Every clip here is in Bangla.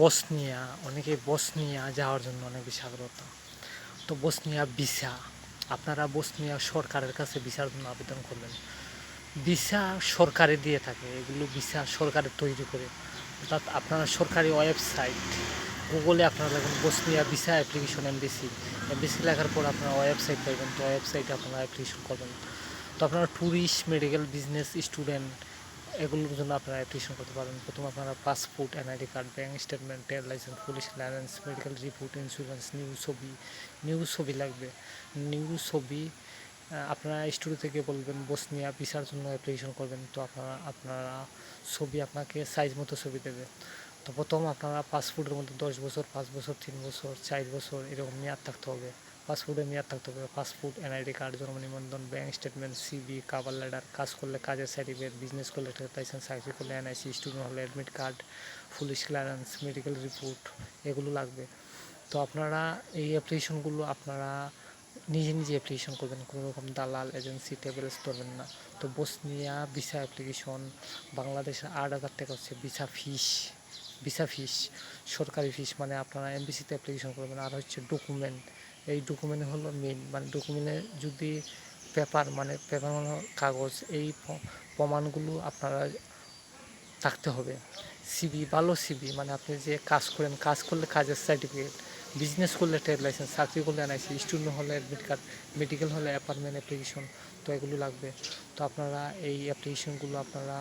বসনিয়া, অনেকে বসনিয়া যাওয়ার জন্য অনেক বেশি আগ্রহী। তো বসনিয়া ভিসা, আপনারা বসনিয়া সরকারের কাছে ভিসার জন্য আবেদন করবেন। ভিসা সরকারে দিয়ে থাকে, এগুলো ভিসা সরকারে তৈরি করে, অর্থাৎ আপনারা সরকারি ওয়েবসাইট গুগলে আপনারা দেখবেন Bosnia visa application MBC, MBC লেখার পর আপনারা ওয়েবসাইট পাইবেন। তো ওয়েবসাইটে আপনারা অ্যাপ্লিকেশন করবেন। তো আপনারা ট্যুরিস্ট, মেডিকেল, বিজনেস, স্টুডেন্ট এগুলোর জন্য আপনারা অ্যাপ্লিকেশন করতে পারবেন। প্রথমে আপনারা passport, NID card, bank statement, trade licence, police clearance, medical report, insurance, new ছবি লাগবে। নিউ ছবি আপনারা স্টুডিও থেকে বলবেন বসনিয়া ভিসার জন্য অ্যাপ্লিকেশন করবেন। তো আপনারা ছবি আপনাকে সাইজ মতো ছবি দেবে। তো প্রথম আপনারা পাসপোর্টের মধ্যে 10 বছর, 5 বছর, 3 বছর, 4 বছর এরকম মেয়াদ থাকতে হবে। পাসপোর্টের মেয়াদ থাকতে হবে। পাসপোর্ট, এনআইডি কার্ড, জন্ম নিবন্ধন, bank statement, CV, cover letter, কাজ করলে কাজের সার্টিফিকেট, বিজনেস করলে লাইসেন্স, চাকরি করলে এনআইসি, স্টুডেন্ট হলে admit card, police clearance, medical report এগুলো লাগবে। তো আপনারা এই অ্যাপ্লিকেশনগুলো আপনারা নিজে নিজে অ্যাপ্লিকেশন করবেন, কোনো রকম দালাল, এজেন্সি, ট্রাভেলস ধরবেন না। তো বসনিয়া ভিসা অ্যাপ্লিকেশন বাংলাদেশের 8,000 টাকা হচ্ছে ভিসা ফিস, সরকারি ফিস। মানে আপনারা এমবিসিতে অ্যাপ্লিকেশন করবেন। আর হচ্ছে ডকুমেন্ট, এই ডকুমেন্ট হলো মেন, মানে ডকুমেন্টে যদি পেপার মানে কাগজ, এই প্রমাণগুলো আপনারা থাকতে হবে। সিবি, ভালো সিবি, মানে আপনি যে কাজ করেন, কাজ করলে কাজের সার্টিফিকেট, বিজনেস করলে ট্রেড লাইসেন্স, চাকরি করলে এনআইসি, স্টুডেন্ট হলে অ্যাডমিট কার্ড, মেডিকেল হলে অ্যাপার্টমেন্ট অ্যাপ্লিকেশন। তো এগুলো লাগবে। তো আপনারা এই অ্যাপ্লিকেশনগুলো আপনারা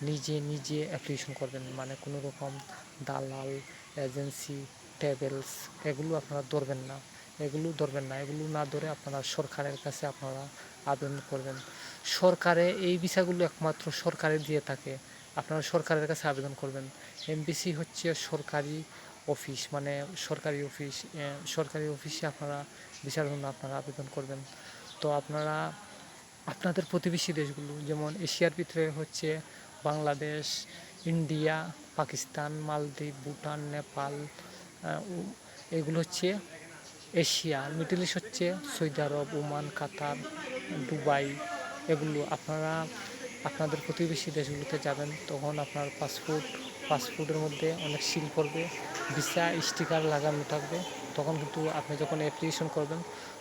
নিজে নিজে অ্যাপ্লিকেশন করবেন, মানে কোনো রকম দালাল, এজেন্সি, ট্রাভেলস এগুলো আপনারা ধরবেন না। এগুলো না ধরে আপনারা সরকারের কাছে আপনারা আবেদন করবেন। সরকারে এই ভিসাগুলো একমাত্র সরকারে দিয়ে থাকে, আপনারা সরকারের কাছে আবেদন করবেন। এমবিসি হচ্ছে সরকারি অফিস, মানে সরকারি অফিসে আপনারা ভিসার জন্য আপনারা আবেদন করবেন। তো আপনারা আপনাদের প্রতিবেশী দেশগুলো, যেমন এশিয়ার ভিতরে হচ্ছে বাংলাদেশ, ইন্ডিয়া, পাকিস্তান, মালদ্বীপ, ভুটান, নেপাল, এগুলো হচ্ছে এশিয়া। মিডল ইস্ট হচ্ছে সৌদি আরব, ওমান, কাতার, দুবাই। এগুলো আপনারা আপনাদের প্রতিবেশী দেশগুলোতে যাবেন, তখন আপনার পাসপোর্টের মধ্যে অনেক সিল করবে, ভিসা স্টিকার লাগানো থাকবে। তখন কিন্তু আপনি যখন অ্যাপ্লিকেশন করবেন,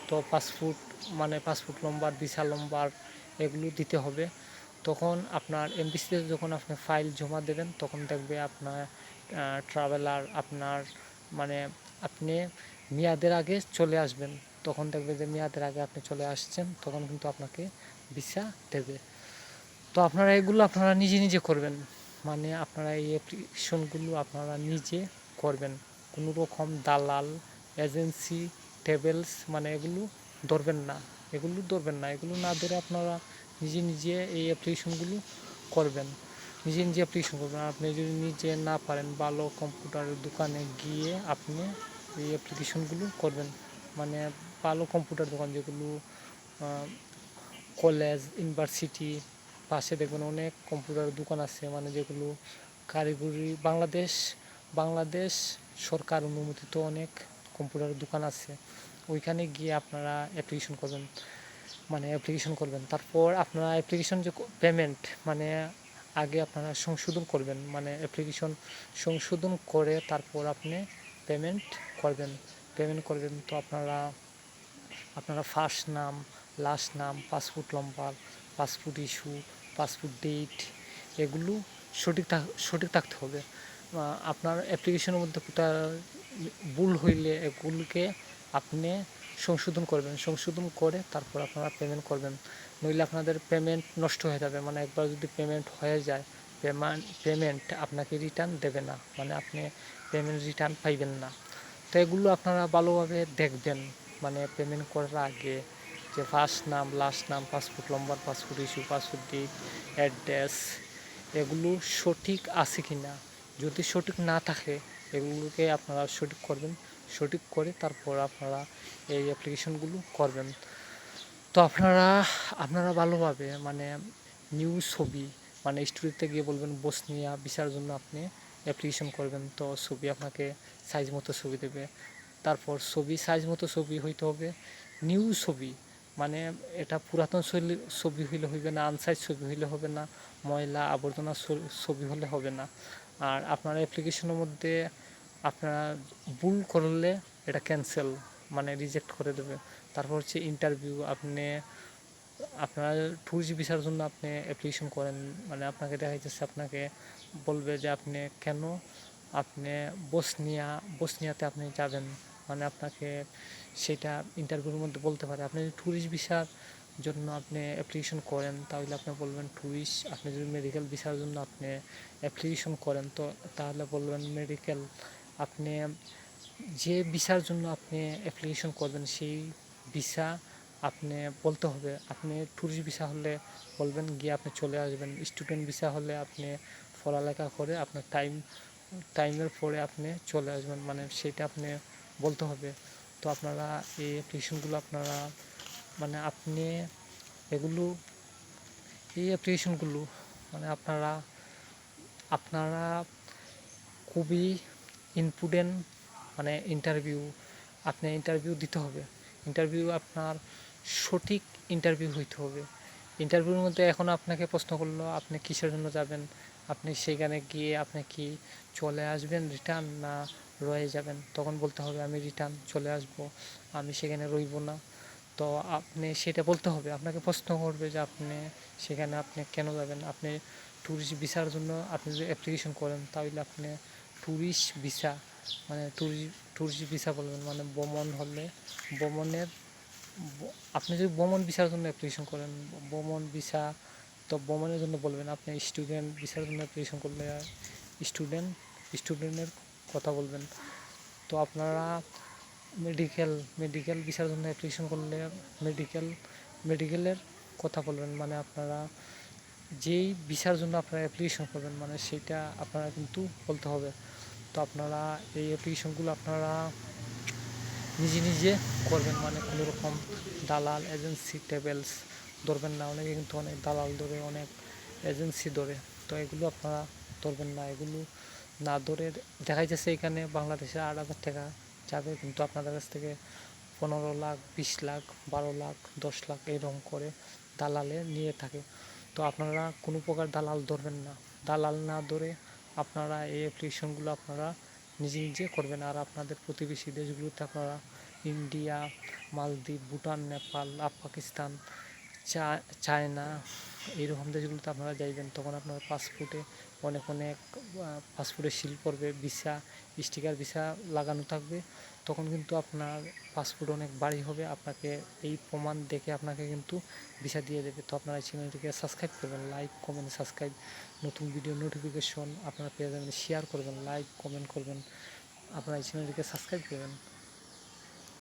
তো পাসপোর্ট নম্বর, ভিসা নম্বর এগুলো দিতে হবে। তখন আপনার এমবিসিতে যখন আপনি ফাইল জমা দেবেন, তখন দেখবে আপনার ট্রাভেলার আপনার মানে আপনি মেয়াদের আগে চলে আসবেন। তখন দেখবে যে মেয়াদের আগে আপনি চলে আসছেন, তখন কিন্তু আপনাকে ভিসা দেবে। তো আপনারা এগুলো আপনারা নিজে নিজে করবেন, মানে আপনারা এই অ্যাপ্লিকেশনগুলো আপনারা নিজে করবেন। কোনো রকম দালাল, এজেন্সি, ট্রাভেলস মানে এগুলো ধরবেন না। এগুলো না ধরে আপনারা নিজে নিজে এই অ্যাপ্লিকেশনগুলো করবেন। আপনি যদি নিজে না পারেন, ভালো কম্পিউটারের দোকানে গিয়ে আপনি এই অ্যাপ্লিকেশনগুলো করবেন। মানে ভালো কম্পিউটার দোকান, যেগুলো কলেজ, ইউনিভার্সিটি পাশে দেখবেন অনেক কম্পিউটারের দোকান আছে, মানে যেগুলো কারিগরি, বাংলাদেশ সরকার অনুমোদিত অনেক কম্পিউটারের দোকান আছে। ওইখানে গিয়ে আপনারা অ্যাপ্লিকেশন করবেন। তারপর আপনারা অ্যাপ্লিকেশন যে পেমেন্ট, মানে আগে আপনারা সংশোধন করবেন, মানে অ্যাপ্লিকেশন সংশোধন করে তারপর আপনি পেমেন্ট করবেন। তো আপনারা first name, last name, passport number, passport issue, passport date এগুলো সঠিক থাকতে হবে। আপনার অ্যাপ্লিকেশনের মধ্যে কোথাও ভুল হইলে এগুলোকে আপনি সংশোধন করে তারপর আপনারা পেমেন্ট করবেন। নইলে আপনাদের পেমেন্ট নষ্ট হয়ে যাবে, মানে একবার যদি পেমেন্ট হয়ে যায়, পেমেন্ট আপনাকে রিটার্ন দেবে না, মানে আপনি পেমেন্ট রিটার্ন পাইবেন না। তো এগুলো আপনারা ভালোভাবে দেখবেন, মানে পেমেন্ট করার আগে, যে first name, last name, passport number, passport issue, passport date, address এগুলো সঠিক আছে কি না। যদি সঠিক না থাকে, এগুলোকে আপনারা সঠিক করে তারপর আপনারা এই অ্যাপ্লিকেশনগুলো করবেন। তো আপনারা ভালোভাবে, মানে নিউ ছবি, মানে স্টুডিওতে গিয়ে বলবেন বসনিয়া ভিসার জন্য আপনি অ্যাপ্লিকেশন করবেন। তো ছবি আপনাকে সাইজ মতো ছবি দেবে। তারপর সাইজ মতো ছবি হইতে হবে নিউ ছবি, মানে এটা পুরাতন শৈলীর ছবি হইলে হইবে না, আনসাইজ ছবি হইলে হবে না, ময়লা আবর্জনা ছবি হলে হবে না। আর আপনার অ্যাপ্লিকেশনের মধ্যে আপনারা ভুল করলে এটা ক্যান্সেল, মানে রিজেক্ট করে দেবে। তারপর হচ্ছে ইন্টারভিউ, আপনার ট্যুরিস্ট ভিসার জন্য আপনি অ্যাপ্লিকেশন করেন, মানে আপনাকে দেখা যাচ্ছে, আপনাকে বলবে যে আপনি কেন আপনি বসনিয়াতে আপনি যাবেন, মানে আপনাকে সেটা ইন্টারভিউর মধ্যে বলতে পারে। আপনি যদি ট্যুরিস্ট ভিসার জন্য আপনি অ্যাপ্লিকেশন করেন তাহলে আপনি বলবেন ট্যুরিস্ট, আপনি যদি মেডিকেল ভিসার জন্য আপনি অ্যাপ্লিকেশন করেন তো তাহলে বলবেন মেডিকেল। আপনি যে ভিসার জন্য আপনি অ্যাপ্লিকেশন করবেন সেই ভিসা আপনি বলতে হবে। আপনি ট্যুরিস্ট ভিসা হলে বলবেন গিয়ে আপনি চলে আসবেন, স্টুডেন্ট ভিসা হলে আপনি পড়ালেখা করে আপনার টাইমের পরে আপনি চলে আসবেন, মানে সেটা আপনি বলতে হবে। তো আপনারা এই অ্যাপ্লিকেশনগুলো আপনারা মানে আপনি এগুলো এই অ্যাপ্লিকেশনগুলো মানে আপনারা খুবই ইম্পর্টেন্ট, মানে ইন্টারভিউ দিতে হবে। ইন্টারভিউ আপনার সঠিক ইন্টারভিউ হইতে হবে। ইন্টারভিউর মধ্যে এখন আপনাকে প্রশ্ন করলো আপনি কিসের জন্য যাবেন, আপনি সেখানে গিয়ে আপনি কি চলে আসবেন রিটার্ন না রয়ে যাবেন, তখন বলতে হবে আমি রিটার্ন চলে আসব, আমি সেখানে রইব না। তো আপনি সেটা বলতে হবে। আপনাকে প্রশ্ন করবে যে সেখানে আপনি কেন যাবেন। আপনি ট্যুরিস্ট ভিসার জন্য আপনি যদি অ্যাপ্লিকেশন করেন তাহলে আপনি ট্যুরিস্ট ভিসা, মানে ট্যুরিস্ট ভিসা বলবেন, মানে ভ্রমণের আপনি যদি ভ্রমণ ভিসার জন্য অ্যাপ্লিকেশন করেন ভ্রমণ ভিসা, তো ভ্রমণের জন্য বলবেন। আপনি স্টুডেন্ট ভিসার জন্য অ্যাপ্লিকেশন করলে স্টুডেন্টের কথা বলবেন। তো আপনারা মেডিকেল ভিসার জন্য অ্যাপ্লিকেশন করলে মেডিকেলের কথা বলবেন, মানে আপনারা যেই ভিসার জন্য আপনারা অ্যাপ্লিকেশন করবেন মানে সেইটা আপনারা কিন্তু বলতে হবে। তো আপনারা এই অ্যাপ্লিকেশনগুলো আপনারা নিজে করবেন, মানে কোনো রকম দালাল এজেন্সি ট্রাভেলস ধরবেন না। অনেকে কিন্তু অনেক দালাল ধরে, অনেক এজেন্সি ধরে, তো এগুলো আপনারা ধরবেন না। এগুলো না ধরে দেখা যাচ্ছে এখানে বাংলাদেশে 8,000 টাকা যাবে, কিন্তু আপনাদের কাছ থেকে 15 লাখ 20 লাখ 12 লাখ 10 লাখ এরকম করে দালালে নিয়ে থাকে। তো আপনারা কোনো প্রকার দালাল ধরবেন না। দালাল না ধরে আপনারা এই অ্যাপ্লিকেশনগুলো আপনারা নিজে করবেন। আর আপনাদের প্রতিবেশী দেশগুলোতে আপনারা ইন্ডিয়া, মালদ্বীপ, ভুটান, নেপাল, পাকিস্তান, চায়না এইরকম দেশগুলোতে আপনারা যাইবেন, তখন আপনার পাসপোর্টে অনেক পাসপোর্টে সিল করবে, ভিসা স্টিকার ভিসা লাগানো থাকবে। তখন কিন্তু আপনার পাসপোর্ট অনেক বাড়ি হবে, আপনাকে এই প্রমাণ দেখে আপনাকে কিন্তু ভিসা দিয়ে দেবে। তো আপনারা চ্যানেলটিকে সাবস্ক্রাইব করবেন, লাইক কমেন্ট সাবস্ক্রাইব, নতুন ভিডিও নোটিফিকেশন আপনারা পেয়ে যাবেন, শেয়ার করবেন, লাইক কমেন্ট করবেন, আপনারা এই চ্যানেলটিকে সাবস্ক্রাইব করবেন।